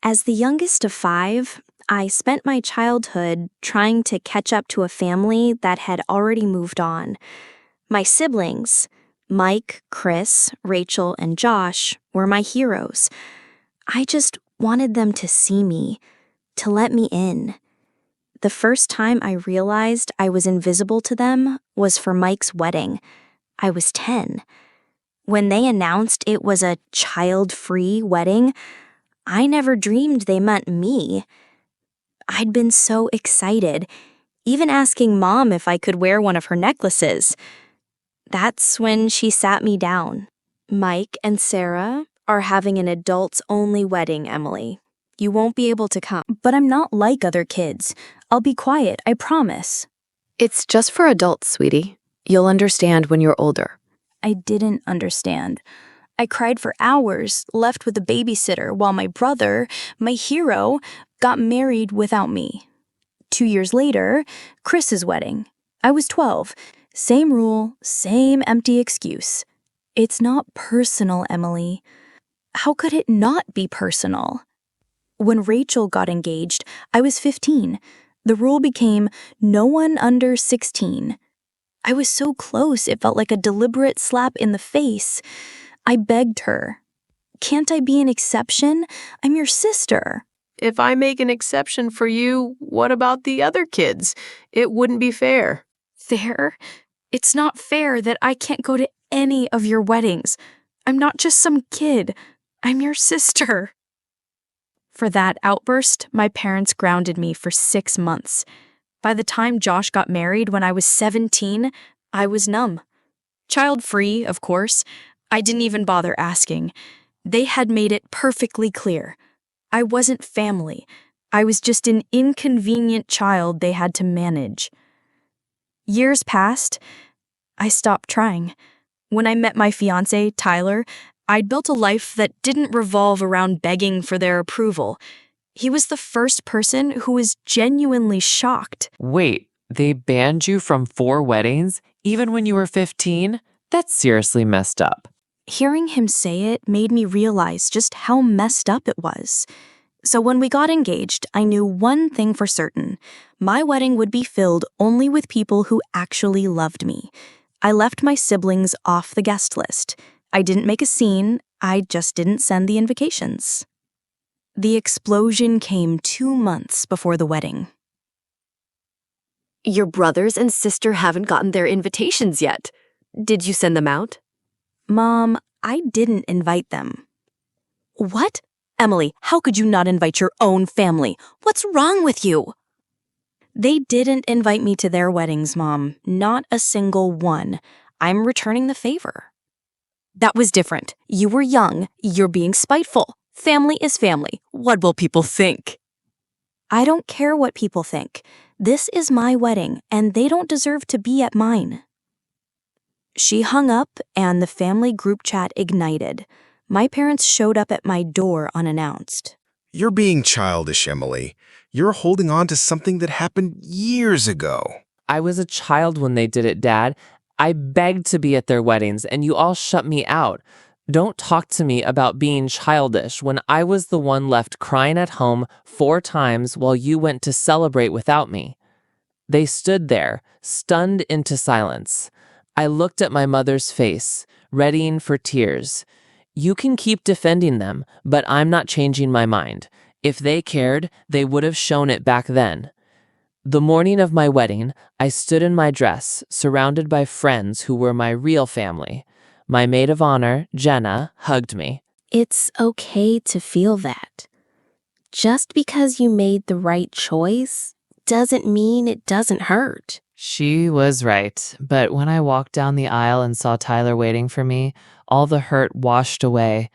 As the youngest of five, I spent my childhood trying to catch up to a family that had already moved on. My siblings, Mike, Chris, Rachel, and Josh, were my heroes. I just wanted them to see me, to let me in. The first time I realized I was invisible to them was for Mike's wedding. I was 10. When they announced it was a child-free wedding, I never dreamed they meant me. I'd been so excited, even asking Mom if I could wear one of her necklaces. That's when she sat me down. Mike and Sarah are having an adults-only wedding, Emily. You won't be able to come. But I'm not like other kids. I'll be quiet, I promise. It's just for adults, sweetie. You'll understand when you're older. I didn't understand. I cried for hours, left with a babysitter, while my brother, my hero, got married without me. 2 years later, Chris's wedding. I was 12. Same rule, same empty excuse. It's not personal, Emily. How could it not be personal? When Rachel got engaged, I was 15. The rule became no one under 16. I was so close it felt like a deliberate slap in the face. I begged her. Can't I be an exception? I'm your sister. If I make an exception for you, what about the other kids? It wouldn't be fair. Fair? It's not fair that I can't go to any of your weddings. I'm not just some kid. I'm your sister. For that outburst, my parents grounded me for 6 months. By the time Josh got married when I was 17, I was numb. Child-free, of course. I didn't even bother asking. They had made it perfectly clear. I wasn't family. I was just an inconvenient child they had to manage. Years passed. I stopped trying. When I met my fiancé, Tyler, I'd built a life that didn't revolve around begging for their approval. He was the first person who was genuinely shocked. Wait, they banned you from 4 weddings, even when you were 15? That's seriously messed up. Hearing him say it made me realize just how messed up it was. So when we got engaged, I knew one thing for certain. My wedding would be filled only with people who actually loved me. I left my siblings off the guest list. I didn't make a scene, I just didn't send the invitations. The explosion came 2 months before the wedding. Your brothers and sister haven't gotten their invitations yet. Did you send them out? Mom, I didn't invite them. What? Emily, how could you not invite your own family? What's wrong with you? They didn't invite me to their weddings, Mom. Not a single one. I'm returning the favor. That was different. You were young. You're being spiteful. Family is family. What will people think? I don't care what people think. This is my wedding, and they don't deserve to be at mine. She hung up, and the family group chat ignited. My parents showed up at my door unannounced. You're being childish, Emily. You're holding on to something that happened years ago. I was a child when they did it, Dad. I begged to be at their weddings, and you all shut me out. Don't talk to me about being childish when I was the one left crying at home 4 times while you went to celebrate without me. They stood there, stunned into silence. I looked at my mother's face, readying for tears. You can keep defending them, but I'm not changing my mind. If they cared, they would have shown it back then. The morning of my wedding, I stood in my dress, surrounded by friends who were my real family. My maid of honor, Jenna, hugged me. It's okay to feel that. Just because you made the right choice doesn't mean it doesn't hurt. She was right, but when I walked down the aisle and saw Tyler waiting for me, all the hurt washed away.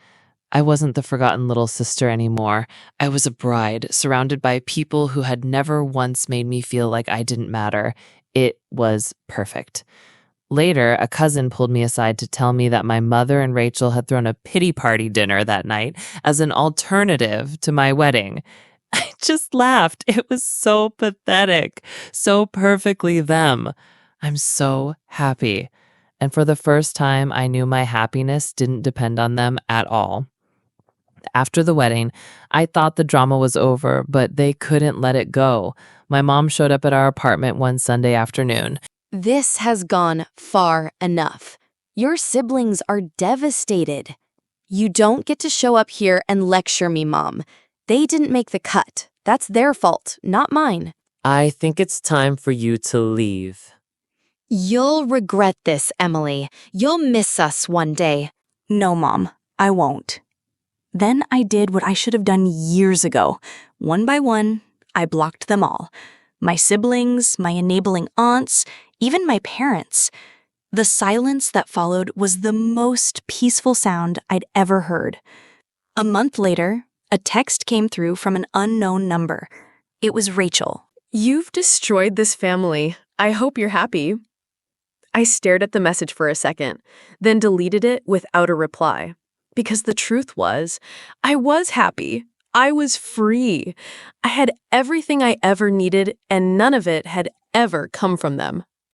I wasn't the forgotten little sister anymore. I was a bride, surrounded by people who had never once made me feel like I didn't matter. It was perfect. Later, a cousin pulled me aside to tell me that my mother and Rachel had thrown a pity party dinner that night as an alternative to my wedding. I just laughed. It was so pathetic, so perfectly them. I'm so happy. And for the first time, I knew my happiness didn't depend on them at all. After the wedding, I thought the drama was over, but they couldn't let it go. My mom showed up at our apartment one Sunday afternoon. This has gone far enough. Your siblings are devastated. You don't get to show up here and lecture me, Mom. They didn't make the cut. That's their fault, not mine. I think it's time for you to leave. You'll regret this, Emily. You'll miss us one day. No, Mom, I won't. Then I did what I should have done years ago. One by one, I blocked them all. My siblings, my enabling aunts, even my parents. The silence that followed was the most peaceful sound I'd ever heard. A month later, a text came through from an unknown number. It was Rachel. You've destroyed this family. I hope you're happy. I stared at the message for a second, then deleted it without a reply. Because the truth was, I was happy. I was free. I had everything I ever needed, and none of it had ever come from them.